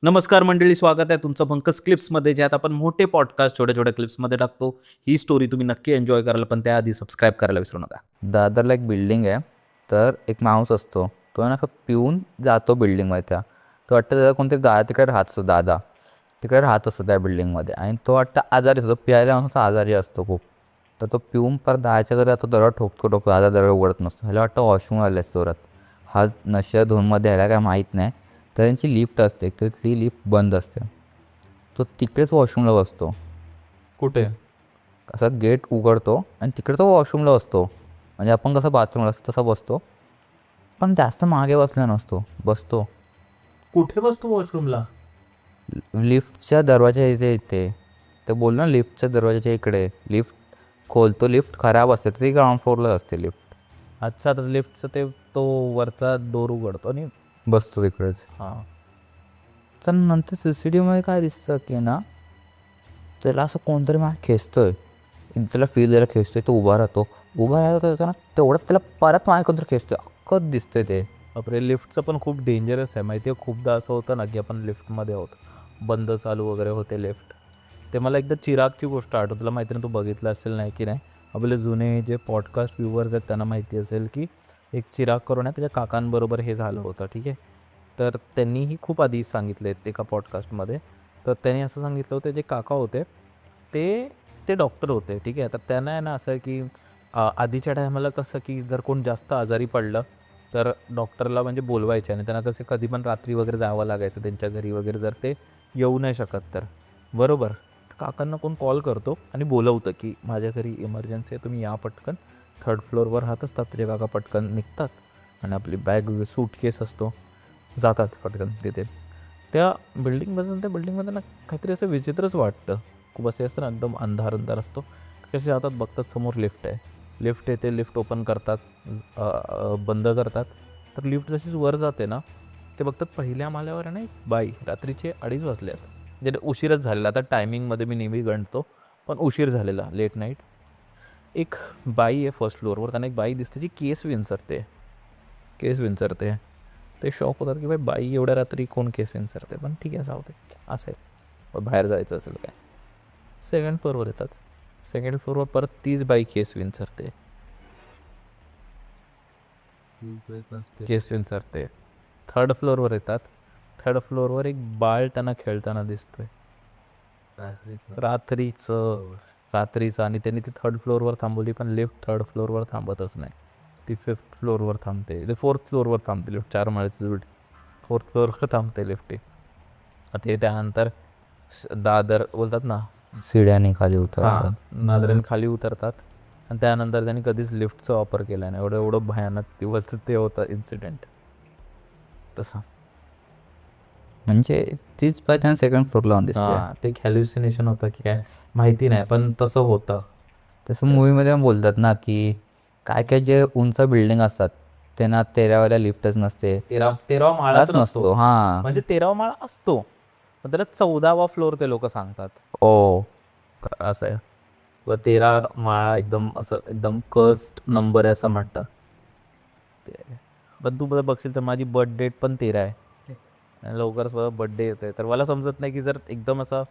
नमस्कार मंडळी, स्वागत आहे तुमचं पंकज क्लिप्समध्ये, ज्यात आपण मोठे पॉडकास्ट छोट्या छोट्या क्लिप्समध्ये टाकतो. ही स्टोरी तुम्ही नक्की एन्जॉय कराल, पण त्याआधी सबस्क्राईब करायला विसरू नका. दादरला एक बिल्डिंग आहे. तर एक माणूस असतो, तो ना असं पिऊन जातो बिल्डिंगमध्ये. तो वाटतं त्याला कोणतरी तिकडे राहत असतो, दादा तिकडे राहत असतो त्या बिल्डिंगमध्ये. आणि तो वाटतं आजारी असतो, प्यायला माणूस आजारी असतो खूप. तर तो पिऊन परत दादाच्या घरी जातो, दरवाजा ठोकतो. दादा दरवाजा उघडत नसतो. ह्याला वाटतं वॉशरूम आले असतो जोरात. हा नशा धुनमध्ये ह्याला काय माहीत नाही. तर त्यांची लिफ्ट असते, तर ती लिफ्ट बंद असते. तो तिकडेच वॉशरूमला बसतो. कुठे? असा गेट उघडतो आणि तिकडे तो वॉशरूमला बसतो. म्हणजे आपण कसं बाथरूमला असतो तसा बसतो, पण जास्त मागे बसला नसतो. बसतो कुठे बसतो वॉशरूमला? लिफ्टच्या दरवाजा इथे. ते बोल ना, लिफ्टच्या दरवाजाच्या इकडे. लिफ्ट खोलतो, लिफ्ट खराब असते, तर ती ग्राउंड फ्लोअरला असते लिफ्ट. अच्छा, तर लिफ्टचं तो वरचा डोर उघडतो आणि बसतो तिकडेच. हां. तर नंतर CCTVमध्ये काय दिसतं की ना, त्याला असं कोणतरी मला खेचतोय. त्याला फील द्यायला खेचतोय. तो उभा राहतो ना, तेवढ्यात त्याला परत माझ्या कोणतरी खेचतोय. अख्खं दिसतंय ते. बापरे, लिफ्टचं पण खूप डेंजरस आहे माहिती आहे. खूपदा असं होतं ना की आपण लिफ्टमध्ये आहोत, बंद चालू वगैरे होते लिफ्ट. ते मला एकदा चिरागची गोष्ट आठवते. तुला माहिती नाही, तू बघितलं असेल नाही की नाही. आपले जुने जे पॉडकास्ट व्ह्युअर्स आहेत त्यांना माहिती असेल की एक चिराग करून आहे, त्याच्या काकांबरोबर हे झालं होतं. ठीक आहे, तर त्यांनीही खूप आधी सांगितले एका पॉडकास्टमध्ये. तर त्यांनी असं सांगितलं होतं, जे काका होते ते ते डॉक्टर होते. ठीक आहे, तर त्यांना आहे ना असं आहे की आधीच्या टायमाला कसं की जर कोण जास्त आजारी पडलं तर डॉक्टरला म्हणजे बोलवायचे आणि त्यांना कसे कधी पण रात्री वगैरे जावं लागायचं त्यांच्या घरी वगैरे, जर ते येऊ नाही शकत तर. बरोबर. काकांना कोण कॉल करतो आणि बोलवतं की माझ्या घरी इमर्जन्सी आहे, तुम्ही या पटकन. थर्ड फ्लोअरवर राहत असतात त्याचे काका. पटकन निघतात आणि आपली बॅग सूटकेस असतो, जातात पटकन तिथे. त्या बिल्डिंगमध्ये ना काहीतरी असं विचित्रच वाटतं. खूप असे असतं ना, एकदम अंधार अंधार असतो. कसे जातात, बघतात समोर लिफ्ट आहे. लिफ्ट येते, लिफ्ट ओपन करतात, बंद करतात. तर लिफ्ट जशीच वर जाते ना, ते बघतात पहिल्या माल्यावर आहे ना एक बाई. रात्रीचे 2:30 वाजले आहेत, म्हणजे उशीरच झालेला. आता टायमिंगमध्ये मी नेहमी गणतो, पण उशीर झालेला, लेट नाईट. एक बाई आहे फर्स्ट फ्लोअरवर. त्यांना एक बाई दिसते जी केस विंचरते. ते शॉक होतात की बाई एवढ्या रात्री कोण केस विंचरते, पण ठीक आहे, जाऊ दे, असेल बाहेर जायचं असेल काय. सेकंड फ्लोअरवर येतात. सेकंड फ्लोअरवर परत तीच बाई केस विंचरते. थर्ड फ्लोअरवर येतात. थर्ड फ्लोअरवर एक बाळ त्यांना खेळताना दिसतोय रात्रीचं. आणि त्यांनी ती थर्ड फ्लोअरवर थांबवली, पण लिफ्ट थर्ड फ्लोअरवर थांबतच नाही. ती फिफ्थ फ्लोअरवर थांबते, ते फोर्थ फ्लोअरवर थांबते लिफ्ट. 4 माळ्याची जोडी. फोर्थ फ्लोअरवर थांबते लिफ्ट. ते त्यानंतर दादर बोलतात ना, शिड्याने खाली उतरतात. नादऱ्याने खाली उतरतात. आणि त्यानंतर त्यांनी कधीच लिफ्टचा वापर केला नाही. एवढं भयानक दिवस ते होतं इन्सिडेंट तसा. म्हणजे तीच बाय त्यांना सेकंड फ्लोअरला लावून दिसते. ते एक हॅल्युसिनेशन होतं की काय माहिती नाही, पण तसं होतं. तसं मूवीमध्ये पण बोलतात ना, की काय काय जे उंच बिल्डिंग असतात त्यांना 13व्या लिफ्टच नसते. 13वा माळाच नसतो. हां. म्हणजे 13वा माळा असतो, पण त्याला 14वा फ्लोअर ते लोक सांगतात. ओ. असं आहे. व 13 माळा एकदम असं एकदम कर्स्ड नंबर आहे असं म्हणतात ते. पण तू बघशील तर माझी बर्थ डेट पण 13 आहे. आणि लवकरच माझा बड्डे येतो आहे. तर मला समजत नाही की जर एकदम असा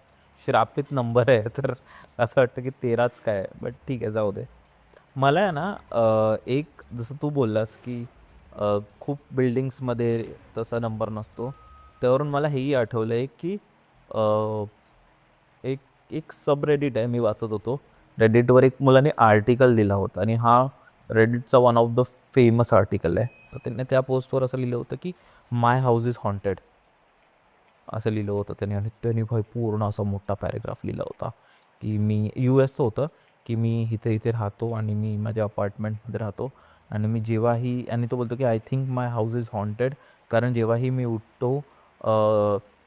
श्रापित नंबर आहे तर असं वाटतं की 13च काय. बट ठीक आहे, जाऊ दे. मला आहे ना एक जसं तू बोललास की खूप बिल्डिंग्समध्ये तसा नंबर नसतो. त्यावरून मला हेही आठवलं आहे की अ, एक एक सबरेडिट आहे, मी वाचत होतो. रेडिटवर एक मुलाने आर्टिकल दिला होता आणि हा रेडिटचा one of the famous article आहे. तर त्यांनी त्या पोस्टवर असं लिहिलं होतं की माय हाऊस इज हॉन्टेड, असं लिहिलं होतं त्याने. आणि त्यांनी भाई पूर्ण असा मोठा पॅरेग्राफ लिहिला होता की मी US होतं, की मी इथे राहतो आणि मी माझ्या अपार्टमेंटमध्ये राहतो. आणि मी जेव्हाही, आणि तो बोलतो की I think my house is haunted, कारण जेव्हाही मी उठतो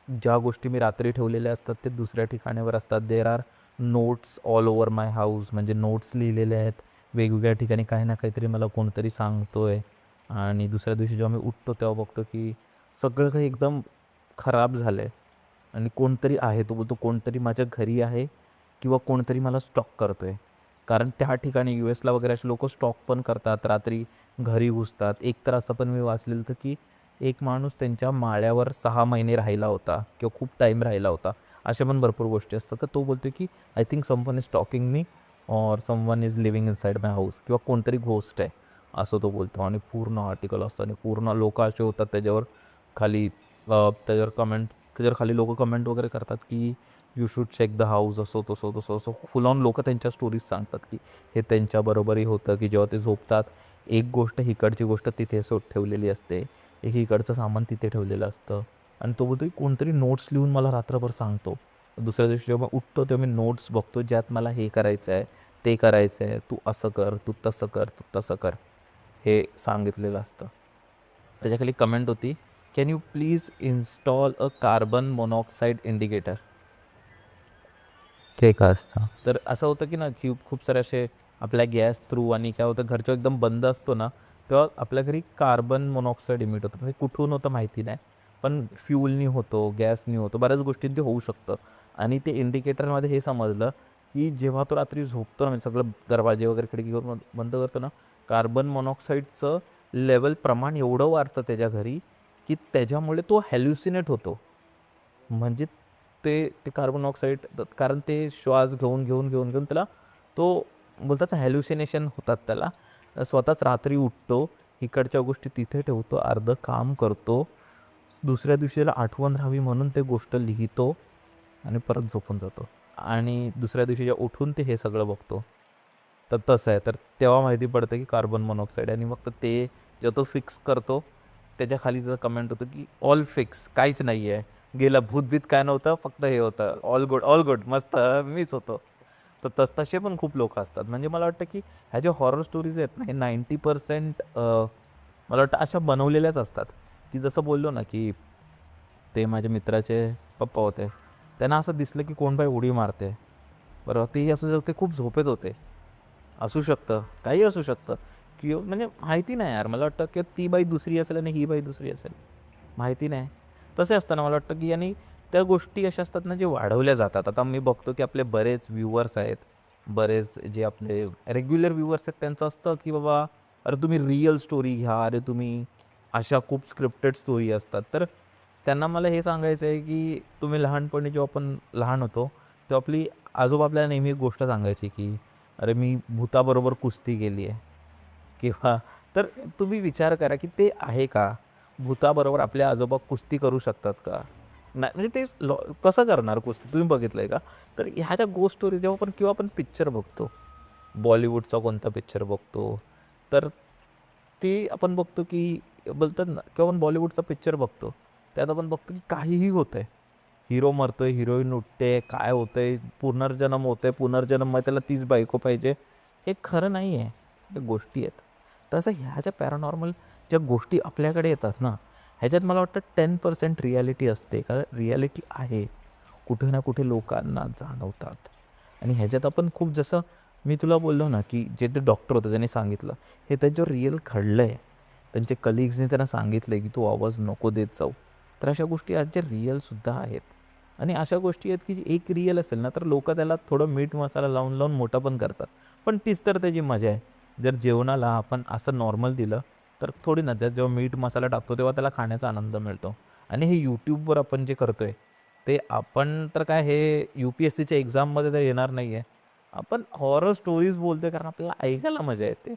ज्या गोष्टी मी रात्री ठेवलेल्या असतात ते दुसऱ्या ठिकाणावर असतात. There are notes all over my house, म्हणजे नोट्स लिहिलेले आहेत वेगवेगळ्या ठिकाणी. काही ना काहीतरी मला कोणतरी सांगतोय. आणि दुसऱ्या दिवशी जेव्हा मी उठतो तेव्हा बघतो की सगळं काही एकदम खराब झालं आहे आणि कोणतरी आहे. तो बोलतो कोणतरी माझ्या घरी आहे किंवा कोणतरी मला स्टॉक करतो आहे. कारण त्या ठिकाणी US ला वगैरे असे लोक स्टॉक पण करतात, रात्री घरी घुसतात. एक तर असं पण मी वाचलेलं होतं की एक माणूस त्यांच्या माळ्यावर 6 महिने राहिला होता किंवा खूप टाईम राहिला होता. अशा पण भरपूर गोष्टी असतात. तर तो बोलतो की I think someone is talking me or someone is living inside my house किंवा कोणतरी घोस्ट आहे असं तो बोलतो. आणि पूर्ण आर्टिकल असतं आणि पूर्ण लोक असे होतात त्याच्यावर खाली त्याच्यावर खाली लोक कमेंट वगैरे करतात की you should check the house असो तसं तसं असं फुल ऑन लोक त्यांच्या स्टोरीज सांगतात की हे त्यांच्याबरोबरही होतं की जेव्हा ते झोपतात एक गोष्ट हिकडची गोष्ट तिथे ठेवलेली असते, एक इकडचं सामान तिथे ठेवलेलं असतं आणि तो बोलतो की कोणतरी नोट्स लिहून मला रात्रभर सांगतो. दुसऱ्या दिवशी जेव्हा उठतो तेव्हा मी नोट्स बघतो ज्यात मला हे करायचं आहे, ते करायचं आहे, तू असं कर, तू तसं कर, तू तसं कर, हे सांगितलेलं असतं. त्याच्याखाली कमेंट होती, can you please install a carbon monoxide indicator. ते काय असतं? तर असं होतं की ना की खूप सारे असे आपल्या गॅस थ्रू आणि काय होतं घरचं एकदम बंद असतो ना तेव्हा आपल्या घरी कार्बन मोनॉक्साईड इमिट होतं. ते कुठून होतं माहिती नाही, पण फ्यूलनी होतो, गॅसनी होतो, बऱ्याच गोष्टींनी ते होऊ शकतं. आणि ते इंडिकेटरमध्ये हे समजलं की जेव्हा तो रात्री झोपतो ना म्हणजे सगळं दरवाजे वगैरे खिडकी बंद करतो ना कार्बन मोनॉक्साईडचं प्रमाण एवढं वाढतं त्याच्या घरी की त्याच्यामुळे तो हॅल्युसिनेट होतो. म्हणजे ते कार्बन ऑक्साईड कारण ते श्वास घेऊन त्याला तो बोलतात ना हॅल्युसिनेशन होतात त्याला. स्वतःच रात्री उठतो, इकडच्या गोष्टी तिथे ठेवतो, अर्धं काम करतो, दुसऱ्या दिवशी त्याला आठवण राहावी म्हणून ते गोष्ट लिहितो आणि परत झोपून जातो. आणि दुसऱ्या दिवशी जेव्हा उठून ते हे सगळं बघतो तर तसं आहे. तर तेव्हा माहिती पडतं की कार्बन मोनॉक्साईड आणि मग ते जेव्हा तो फिक्स करतो त्याच्या खाली त्याचं कमेंट होतं की ऑल फिक्स, काहीच नाही आहे, गेलं भूतभीत काय नव्हतं, फक्त हे होतं, ऑल गुड मस्त मीच होतो. तर तसे पण खूप लोक असतात. म्हणजे मला वाटतं की ह्या ज्या हॉरर स्टोरीज आहेत ना हे 90% मला वाटतं अशा बनवलेल्याच असतात की जसं बोललो ना की ते माझ्या मित्राचे पप्पा होते, त्यांना असं दिसलं की कोण बाई उडी मारते. बरं तेही असू शकते खूप झोपेत होते, असू शकतं, काही असू शकतं की म्हणजे माहिती नाही यार. मला वाटतं की ती बाई दुसरी असेल आणि ही बाई दुसरी असेल, माहिती नाही. तसे असताना मला वाटतं की आणि त्या गोष्टी अशा असतात ना जे वाढवल्या जातात. आता मी बघतो की आपले बरेच व्ह्यूअर्स आहेत, बरेच जे आपले रेग्युलर व्ह्यूअर्स आहेत त्यांचं असतं की बाबा अरे तुम्ही रिअल स्टोरी घ्या, अरे तुम्ही अशा खूप स्क्रिप्टेड स्टोरी असतात. तर त्यांना मला हे सांगायचं आहे की तुम्ही लहानपणी जेव्हा आपण लहान होतो तेव्हा आपली आजोबा आपल्याला नेहमी एक गोष्ट सांगायची की अरे मी भूताबरोबर कुस्ती केली आहे किंवा तर तुम्ही विचार करा की ते आहे का? भूताबरोबर आपले आजोबा कुस्ती करू शकतात का? नाही म्हणजे ते कसं करणार कुस्ती तुम्ही बघितलंय का? तर ह्या ज्या गोष्ट स्टोरी जेव्हा आपण किंवा आपण पिक्चर बघतो, बॉलिवूडचा कोणता पिक्चर बघतो, तर ते आपण बघतो की बोलतात ना किंवा आपण बॉलिवूडचा पिक्चर बघतो, त्यात आपण बघतो की काहीही होतंय. हिरो मरतोय, हिरोईन उठते, काय होतंय, पुनर्जन्म होतोय, पुनर्जन्ममध्ये त्याला तीच बायको पाहिजे. हे खरं नाही आहे, हे गोष्टी आहेत. तसं ह्या ज्या पॅरानॉर्मल ज्या गोष्टी आपल्याकडे येतात ना, ह्याच्यात मला वाटतं 10% रिॲलिटी असते. कारण रिॲलिटी आहे, कुठे ना कुठे लोकांना जाणवतात. आणि ह्याच्यात आपण खूप जसं मी तुला बोललो ना, की जे ते डॉक्टर होते त्यांनी सांगितलं, हे त्यांच्यावर रिअल घडलं आहे. त्यांचे कलिग्सने त्यांना सांगितलं आहे, की तू आवाज नको देत जाऊ. तर अशा गोष्टी आज ज्या रिअलसुद्धा आहेत. आणि अशा गोष्टी आहेत की एक रिअल असेल ना तर लोक त्याला थोडं मीठ मसाला लावून लावून मोठा पण करतात. पण तीच तर त्याची मजा आहे. जर जेवणाला आपण असं नॉर्मल दिलं तर थोडी ना जेव्हा मीठ मसाला टाकतो तेव्हा त्याला खाण्याचा आनंद मिळतो. आणि हे यूट्यूबवर आपण जे करतोय ते आपण तर काय हे UPSCच्या एक्झाममध्ये तर येणार नाही आहे. आपण हॉरर स्टोरीज बोलतोय कारण आपल्याला ऐकायला मजा येते.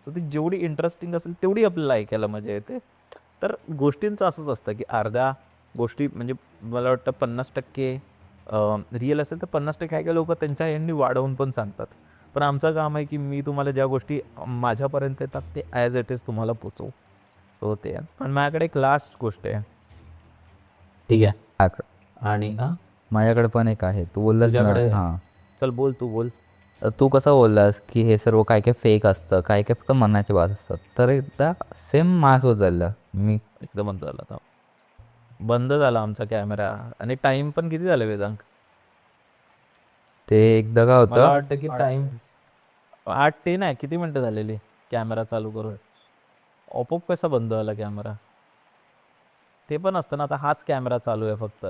सो ती जेवढी इंटरेस्टिंग असेल तेवढी आपल्याला ऐकायला मजा येते. तर गोष्टींचं असंच असतं की अर्ध्या गोष्टी म्हणजे मला वाटतं 50% रिअल असेल तर 50% काही-काही लोकं त्यांच्या ह्यांनी वाढवून पण सांगतात. पण आमचं काम आहे की मी तुम्हाला ज्या गोष्टी माझ्यापर्यंत येतात ते ॲज इट इज तुम्हाला पोहोचवू. तो ते आहे. पण माझ्याकडे एक लास्ट गोष्ट आहे. ठीक आहे. आणि माझ्याकडे पण एक आहे. तू बोललास ना तुझ्याकडे हां. चल बोल तू बोल. तू कसं बोललास की हे सर्व काय काय फेक असतं, काय काय फक्त मनाची बात असतात. तर एकदा सेम माझ्यासोबत झालं. मी एकदम बंद झाला आता. बंद झाला आमचा कॅमेरा आणि टाईम पण किती झाले वेदांक? ते एकदा काय मला होतं, वाटतं की टाईम 8:10 आहे. किती मिनटं झालेली कॅमेरा चालू करून? आपोआप कसा बंद झाला कॅमेरा? ते पण असतं ना, आता हाच कॅमेरा चालू आहे फक्त.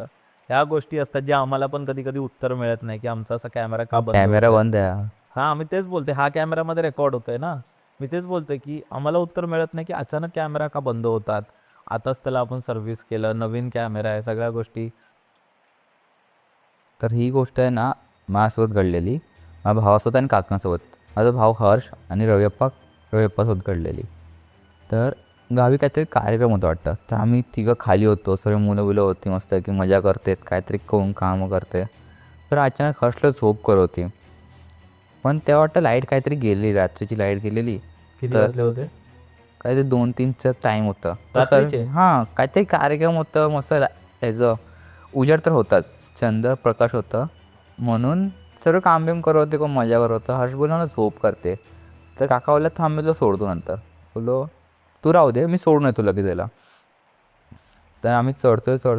ह्या गोष्टी असतात ज्या आम्हाला पण कधी-कधी उत्तर मिळत नाही, की आमचा असा कॅमेरा का बंद कॅमेरा होतोय? बंद आहे. हां, मी तेच बोलतोय. हा कॅमेरामध्ये रेकॉर्ड होतोय ना. मी तेच बोलतोय, की आम्हाला उत्तर मिळत नाही, की अचानक कॅमेरा का बंद होतात? आताच त्याला आपण सर्व्हिस केलं, नवीन कॅमेरा आहे, सगळ्या गोष्टी. तर ही गोष्ट आहे ना माझ्यासोबत घडलेली, माझ्या भावासोबत आणि काकांसोबत. माझा भाऊ हर्ष आणि रविअप्पासोबत घडलेली. तर गावी काहीतरी कार्यक्रम होता वाटतं, तर आम्ही तिघं खाली होतो, सर्व मुलं होती, मस्त की मजा करते, काहीतरी कोण कामं करते. तर अचानक हर्षला झोप करत होती, पण तेव्हा वाटतं लाईट काहीतरी गेलेली, रात्रीची लाईट गेलेली. किती तर वाजले होते? काहीतरी 2-3चं टाईम होतं. तर रात्रीचे? हां, काहीतरी कार्यक्रम होतं मस्त त्याचं उजेड तर होताच, चंद्र प्रकाश होतं, म्हणून सर्व काम बिम करत होते, कोण मजा करत होतं. हर्ष बोलला ना झोप करते, तर काका बोलला थांब मी तुला सोडतो नंतर. बोललो तू राहू दे, मी सोडून येतो लगेच याला. तर आम्ही चढतोय तर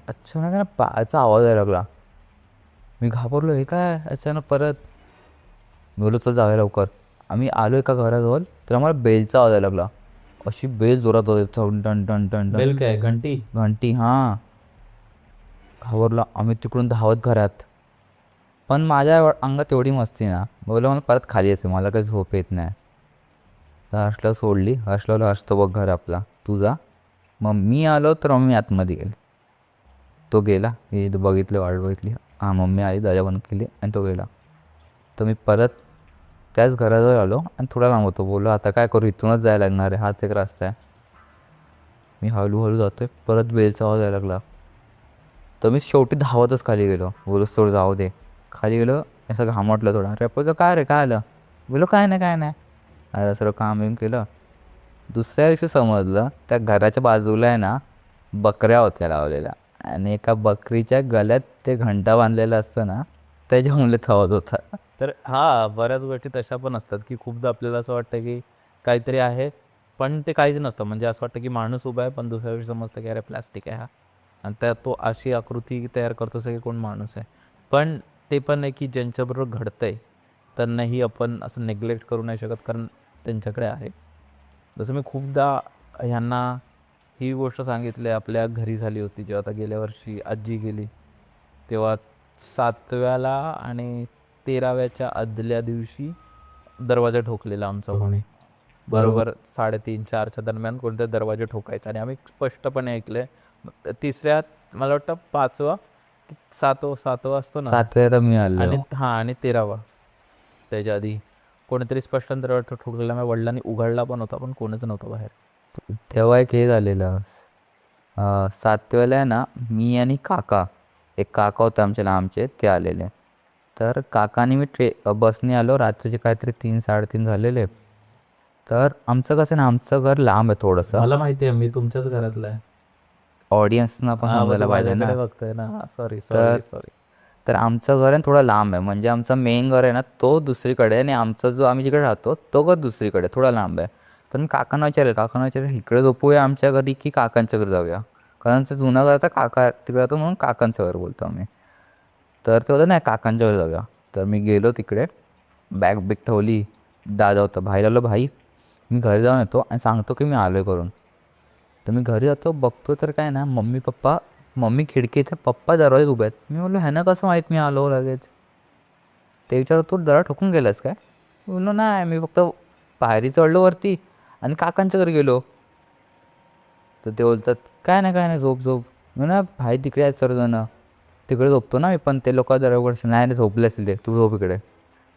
अचानक ना पायाचा आवाज यायला लागला. मी घाबरलो, हे काय अचानक परत. मी बोललो चल जाऊया लवकर. आम्ही आलो एका घराजवळ, तर आम्हाला बेलचा आवाज यायला लागला. अशी बेल जोरात होते, टन टन टन टन. बेल काय, घंटी? घंटी, हां. घाबरलो आम्ही, तिकडून धावत घरात. पण माझ्या अंगात एवढी मस्ती ना, बोललो मला परत खाली यायचं, मला काही झोप येत नाही. तर हर्षला सोडली, हर्षला हर्ष तो बघ घर आपला, तू जा. मग मी आलो तर मम्मी आतमध्ये गेली. तो गेला, मी बघितलं, वाट बघितली, हां मम्मी आली, दरवाजा बंद केली आणि तो गेला. तर मी परत त्याच घराजवळ आलो आणि थोडा लांब होतो. बोललो आता काय करू, इथूनच जायला लागणार आहे, हाच एक रस्ता आहे. मी हळूहळू जातोय, परत बेलचा आवाज यायला लागला. तर मी शेवटी धावतच खाली गेलो. बोलो सोड जाऊ दे. खाली गेलो, असं घामटलं थोडं. अरे बोललो काय रे, काय आलं? बोलो काय नाही काय नाही. आता सर्व काम बिम केलं. दुसऱ्या दिवशी समजलं त्या घराच्या बाजूला आहे ना बकऱ्या होत्या लावलेल्या, आणि एका बकरीच्या गळ्यात ते घंटा बांधलेला असतं ना, त्याच्यामुळे आवाज होता. तर हा, बऱ्याच गोष्टी तशा पण असतात की खूपदा आपल्याला असं वाटतं की काहीतरी आहे, पण ते काहीच नसतं. म्हणजे असं वाटतं की माणूस उभा आहे, पण दुसऱ्या दिवशी समजतं की अरे प्लास्टिक आहे हा, आणि त्यात तो अशी आकृती तयार करतो असं की कोण माणूस आहे. पण ते पण आहे की ज्यांच्याबरोबर घडतंय त्यांनाही आपण असं नेग्लेक्ट करू नाही शकत, कारण त्यांच्याकडे आहे. जसं मी खूपदा ह्यांना ही गोष्ट सांगितली, आपल्या घरी झाली होती जेव्हा आता गेल्या वर्षी आजी गेली, तेव्हा 7व्याला आणि 13व्याच्या आदल्या दिवशी दरवाजा ठोकलेला आमचा कोणी. बरोबर 3:30-4च्या दरम्यान कोणत्या दरवाजा ठोकायचा, आणि आम्ही स्पष्टपणे ऐकले. तिसऱ्यात मला वाटतं 5वा 7वा असतो ना, 7 तर मी आलो. आणि हां, आणि 13वा. त्याच्या आधी कोणीतरी स्पष्ट दरवाजा ठोकलेला, माझ्या वडिलांनी उघडला पण होता, पण कोणीच नव्हतं बाहेर. तेव्हा एक हे झालेलं, 7वेला आहे ना, मी आणि काका, एक काका होते आमचे लांबचे, ते आलेले. तर काकाने मी बसने आलो, रात्रीचे काहीतरी 3-3:30 झालेले. तर आमचं कसं ना, आमचं घर लांब आहे थोडंसं, मला माहिती आहे, मी तुमच्याच घरातला आहे. ऑडियन्सना पण हां, मग समजायला तू पाहिजे ना. माझ्याकडे बघतोय ना. सॉरी तर सॉरी सॉरी. तर आमचं घर आहे थोडं लांब आहे, म्हणजे आमचं मेन घर आहे ना तो दुसरीकडे आहे, आणि आमचा जो आम्ही जिकडे राहतो तो घर दुसरीकडे थोडा लांब आहे. तर मी काकांना विचारेल इकडे झोपूया आमच्या घरी की काकांच्या घरी जाऊया, कारण आमचं जुनं घर आता काका तिकडे राहतो, म्हणून काकांचं घर बोलतो आम्ही. तर ते होतं नाही, काकांच्या घरी जाऊया. तर मी गेलो तिकडे, बॅग बिग ठेवली, दादा होता, भाई आलो, भाई मी घरी जाऊन येतो आणि सांगतो की मी आलो आहे करून. तर मी घरी जातो, बघतो तर काय ना, मम्मी खिडकीत, पप्पा दरवाजात उभे आहेत. मी बोललो ह्यानं कसं माहीत मी आलो लगेच. ते विचारतो तू दरवाजा ठोकून गेलास काय? बोललो नाही, मी फक्त पायरी चढलो वरती आणि काकांच्या घरी गेलो. तर ते बोलतात काय नाही झोप झोप. मी ना भाई तिकडे आहेत सर्वजणं, तिकडे झोपतो ना मी, पण ते लोक दरवाजा नाही झोपले असतील ते, तू झोप इकडे.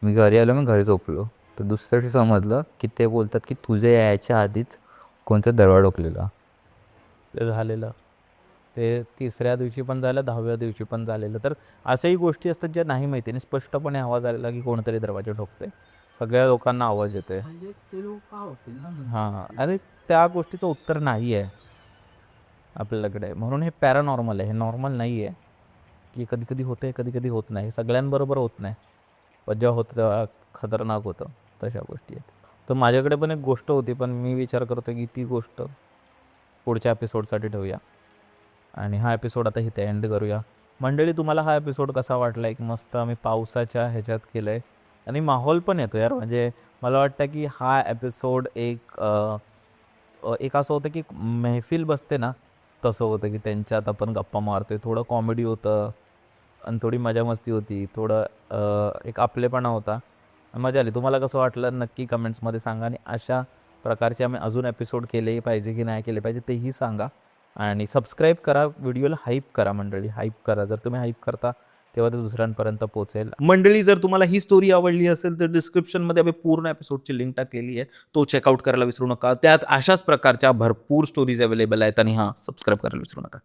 मी घरी आलो, मी घरी झोपलो. तर दुसऱ्या दिवशी समजलं की ते बोलतात की तुझ्या यायच्या आधीच कोणता दरवाजा ठोकलेला. ते झालेलं. ते तिसऱ्या दिवशी पण झालं, 10व्या दिवशी पण झालेलं. तर अशाही गोष्टी असतात ज्या नाही माहिती, आणि स्पष्टपणे आवाज आलेला की कोणतरी दरवाजा ठोकते. सगळ्या लोकांना आवाज येते. हां, आणि त्या गोष्टीचं उत्तर नाही आहे आपल्याकडे. म्हणून हे पॅरानॉर्मल आहे, हे नॉर्मल नाही आहे. की कधी कधी होतं आहे, कधी कधी होत नाही. सगळ्यांबरोबर होत नाही, पण जेव्हा होतं तेव्हा खतरनाक होतं. तशा गोष्टी आहेत. तर माझ्याकडे पण एक गोष्ट होती, पण मी विचार करतो की ती गोष्ट पुढच्या एपिसोडसाठी ठेवूया, आणि हा एपिसोड आता इथे एंड करूया. मंडळी, तुम्हाला हा एपिसोड कसा वाटला? एक मस्त आम्ही पावसाच्या ह्याच्यात केलं आहे, आणि माहोल पण येतो यार. म्हणजे मला वाटतं की हा एपिसोड एक असं होतं की महफिल बसते ना, तसं होतं की त्यांच्यात आपण गप्पा मारतोय, थोडं कॉमेडी होतं आणि थोडी मजा मस्ती होती, थोडं एक आपलेपणा होता, मजा आली. तुम्हाला कसं वाटलं नक्की कमेंट्समध्ये सांगा, आणि अशा प्रकारचे आम्ही अजून एपिसोड केले पाहिजे की नाही केले पाहिजे तेही सांगा. आणि सबस्क्राईब करा, व्हिडिओला हाईप करा मंडळी, हाईप करा. जर तुम्ही हाईप करता तेव्हा ते दुसऱ्यांपर्यंत पोहोचेल. मंडळी, जर तुम्हाला ही स्टोरी आवडली असेल तर डिस्क्रिप्शनमध्ये आम्ही पूर्ण एपिसोडची लिंक टाकलेली आहे, तो चेकआउट करायला विसरू नका. त्यात अशाच प्रकारच्या भरपूर स्टोरीज अवेलेबल आहेत. आणि हां, सबस्क्राईब करायला विसरू नका.